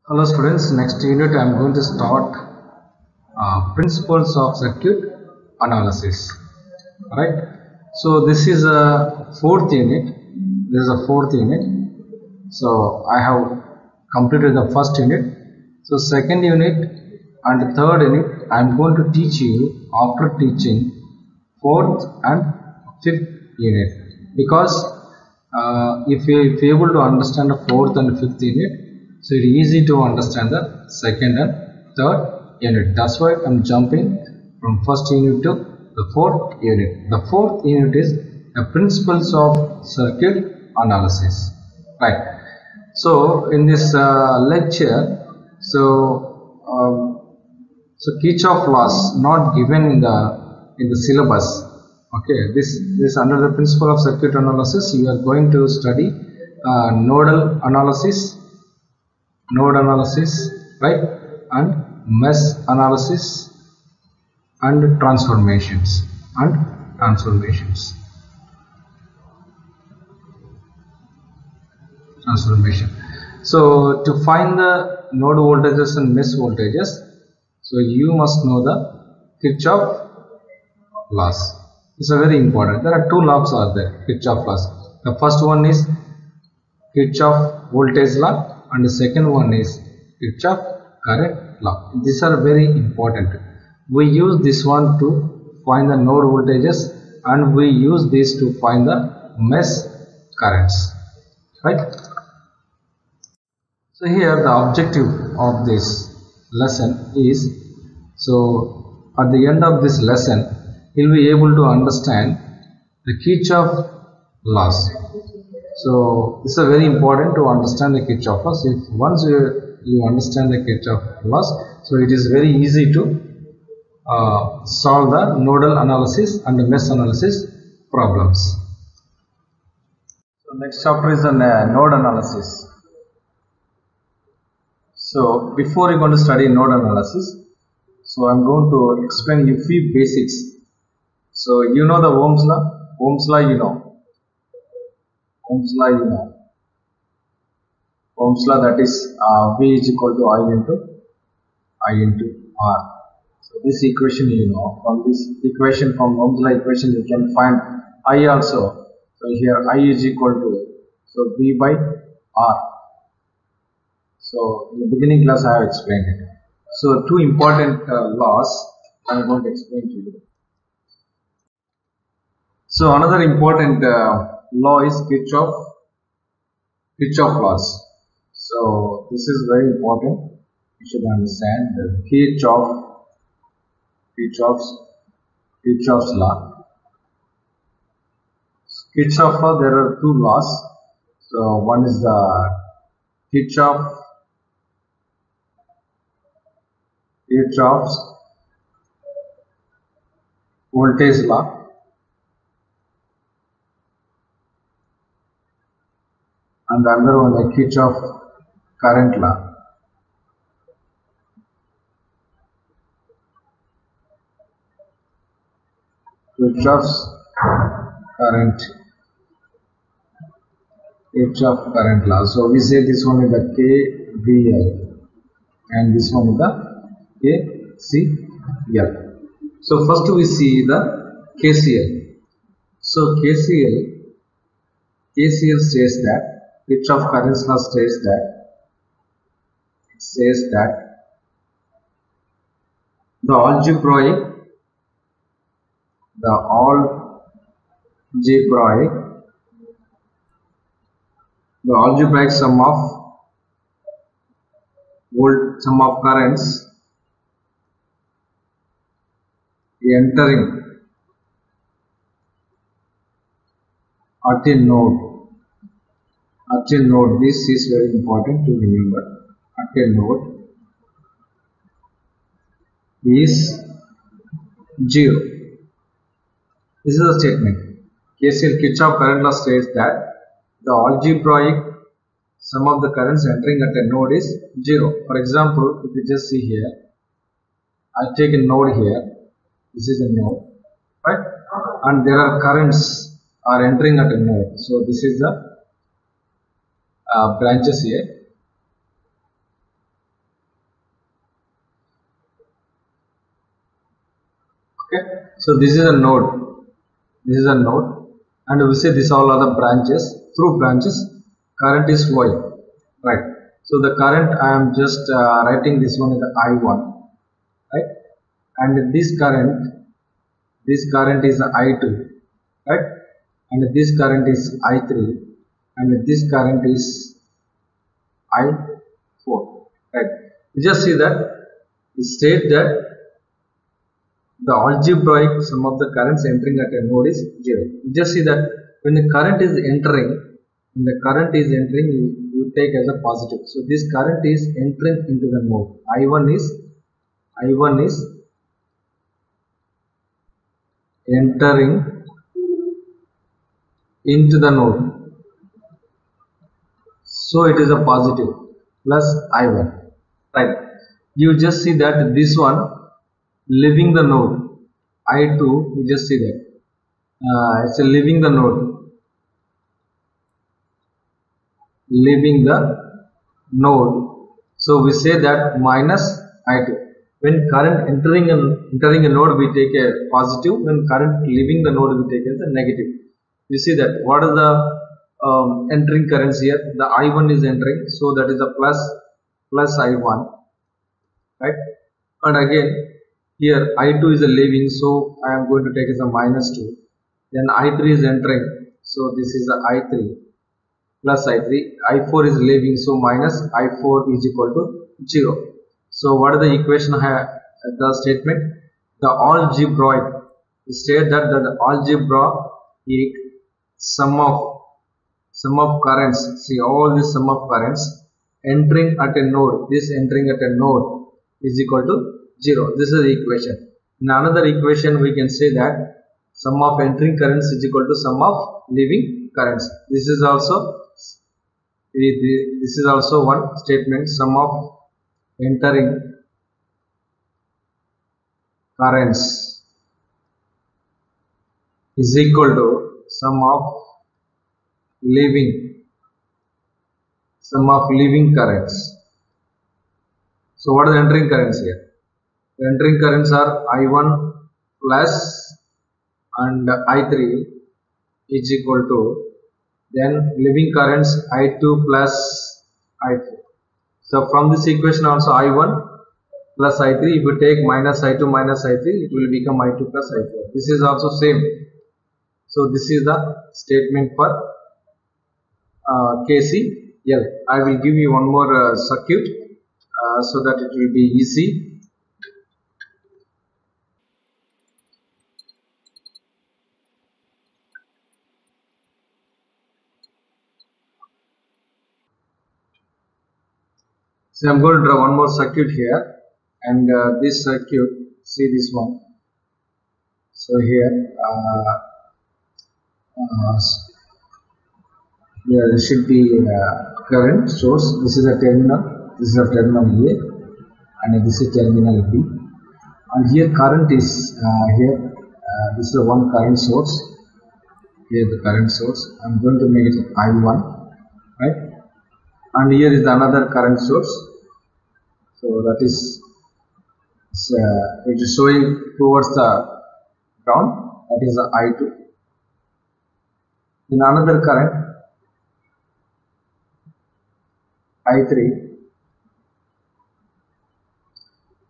Hello students, next unit I am going to start principles of circuit analysis. Right. So this is a fourth unit. This is a fourth unit. So I have completed the first unit. So second unit and third unit I am going to teach you after teaching fourth and fifth unit, because if you able to understand the fourth and fifth unit, so it's easy to understand the second and third unit. That's why I'm jumping from first unit to the fourth unit. The fourth unit is the principles of circuit analysis. Right. So in this lecture, so Kirchhoff laws not given in the syllabus. Okay, this under the principle of circuit analysis, you are going to study node analysis, right, and mesh analysis and transformations transformation. So to find the node voltages and mesh voltages, so you must know the Kirchhoff laws. It's a very important. There are two laws are there, Kirchhoff laws. The first one is Kirchhoff voltage law and the second one is Kirchhoff current law. These are very important. We use this one to find the node voltages and we use this to find the mesh currents. Right? So here the objective of this lesson is, so at the end of this lesson you will be able to understand the Kirchhoff laws. So this is very important to understand the Kirchhoff laws. If once you understand the Kirchhoff laws, so it is very easy to solve the nodal analysis and the mesh analysis problems. So next chapter is the node analysis. So before you are going to study node analysis, so I am going to explain you few basics. So you know the Ohm's law. Ohm's law you know. Ohm's law you know. Ohm's law, that is V is equal to I into R. So this equation you know. From this equation, from Ohm's law equation, you can find I also. So here I is equal to, so V by R. So in the beginning class I have explained it. So two important laws I am going to explain to you. So another important law is Kirchhoff laws. So this is very important. You should understand the Kirchhoff's law. Kirchhoff law, there are two laws. So one is the Kirchhoff's voltage law, and the other one is Kirchhoff current law. Kirchhoff current law. So we say this one is the KVL and this one is the KCL. So first we see the KCL. So KCL says that Kirchhoff current law says that the algebraic sum of currents entering at a node, this is very important to remember, at a node is 0. This is a statement. KCL, Kirchhoff current law, says that the algebraic sum of the currents entering at a node is 0. For example, if you just see here, I take a node here. This is a node, right? And there are currents are entering at a node. So this is the branches here. Okay, so this is a node, this is a node, and we say this all are the branches. Through branches current is flowing, right? So the current I am just writing this one is the I1, right? And this current is I2, right? And this current is I3, and this current is I4, right? You just see that it state that the algebraic sum of the currents entering at a node is 0. You just see that when the current is entering, you take as a positive. So this current is entering into the node. I1 is entering into the node. So it is a positive plus I1, right? You just see that this one leaving the node I2, you just see that it's a leaving the node, so we say that minus I2. When current entering a node, we take a positive. When current leaving the node, we take as a negative. You see that what are the entering currents here? The I1 is entering, so that is a plus I1, right? And again here I2 is a leaving, so I am going to take as a minus 2. Then I3 is entering, so this is a I3 plus I3. I4 is leaving, so minus I4 is equal to 0. So what is the equation? The statement, the algebraic state that the algebraic sum of currents, see all this sum of currents entering at a node, this entering at a node is equal to 0. This is the equation. In another equation we can say that sum of entering currents is equal to sum of leaving currents. This is also one statement. Sum of entering currents is equal to sum of leaving currents. So what are the entering currents here? The entering currents are I1 plus and I3 is equal to, then leaving currents I2 plus I4. So from this equation also I1 plus I3, if you take minus I2 minus I3, it will become I2 plus I4. This is also same. So this is the statement for KCL. I will give you one more circuit so that it will be easy. So I am going to draw one more circuit here, and this circuit, see this one. So here, there should be current source. This is a terminal. This is a terminal A, and this is terminal B. And here current is here. This is one current source. Here the current source. I am going to make it I1, right? And here is another current source. So that is it is showing towards the ground. That is the I2. In another current I3.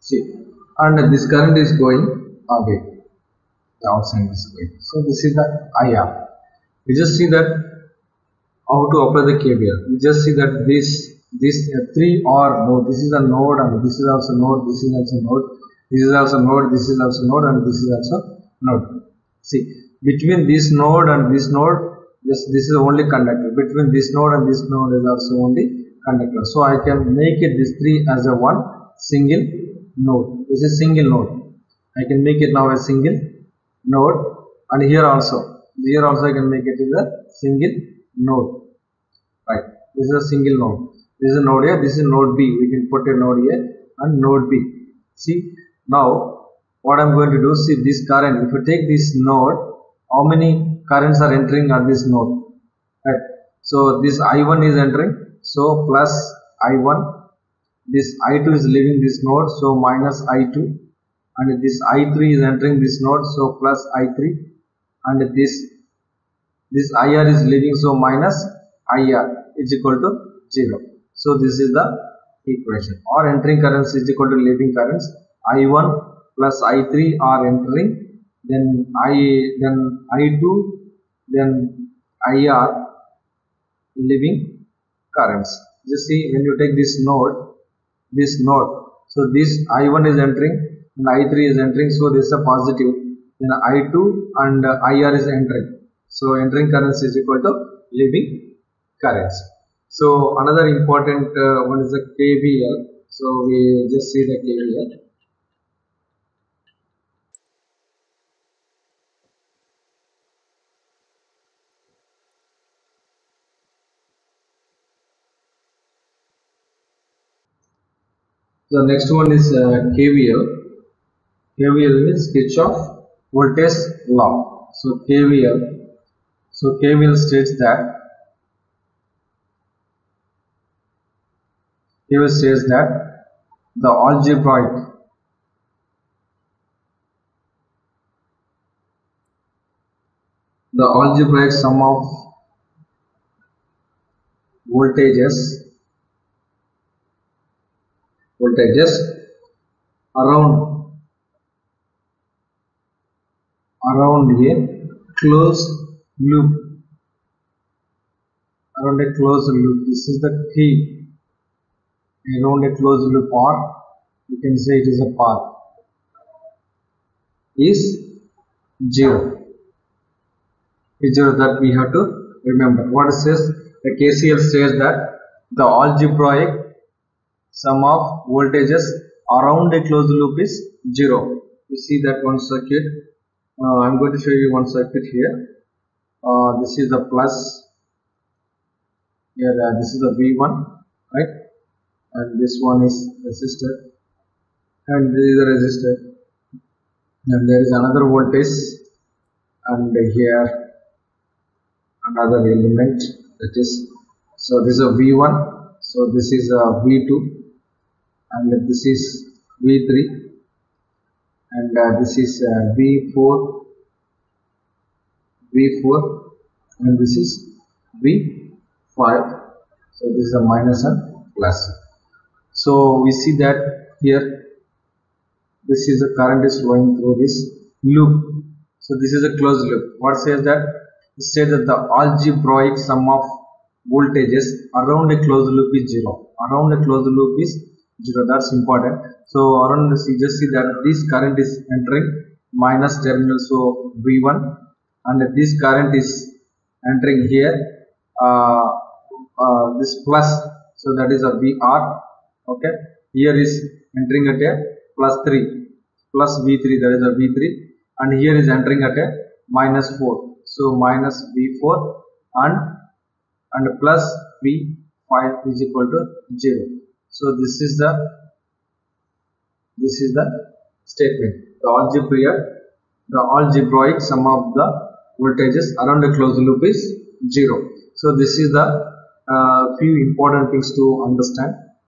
See, and this current is going away. The outside is going. So this is the IR. We just see that how to apply the KVL. We just see that this 3 or node. This is a node, and this is also node. This is also node. This is also node. This is also node, and this is also node. See, between this node and this node, this is only conductor. Between this node and this node is also only conductor. So I can make it this 3 as a one single node. This is single node. I can make it now a single node, and here also I can make it as a single node, right? This is a single node. This is a node A, this is node B. We can put a node A and node B. See, now what I am going to do, see this current, if you take this node, how many currents are entering at this node, right? So this I1 is entering, so plus I1, this I2 is leaving this node, so minus I2, and this I3 is entering this node, so plus I3, and this IR is leaving, so minus IR is equal to 0. So this is the equation. Or entering currents is equal to leaving currents. I1 plus I3 are entering, then I2, then IR leaving currents. You see, when you take this node, so this I1 is entering and I3 is entering, so this is a positive. Then I2 and IR is entering. So entering currents is equal to leaving currents. So another important one is the KVL. So we just see the KVL. The next one is KVL. KVL means Kirchhoff voltage law. So KVL states that the algebraic sum of voltages around a closed loop. This is the key. Around a closed loop, or you can say it is a path, is 0. That we have to remember. What it says, the KCL says that the algebraic sum of voltages around a closed loop is 0. You see that one circuit. I'm going to show you one circuit here. This is the plus. Here, this is the V1, right? And this one is resistor, and this is the resistor. And there is another voltage, and here another element, that is, so this is a V1, so this is a V2, and this is V3, and this is V4, and this is V5. So this is a minus and plus. So we see that here, this is the current is flowing through this loop. So this is a closed loop. What says that? It says that the algebraic sum of voltages around a closed loop is 0. Around a closed loop is 0. That's important. So around this, you just see that this current is entering minus terminal, so V1, and this current is entering here, this plus, so that is a VR. Okay, here is entering at a plus V3, that is a V3, and here is entering at a minus 4, so minus V4 and plus V5 is equal to 0. So this is the statement. The algebraic sum of the voltages around a closed loop is 0. So this is the few important things to understand.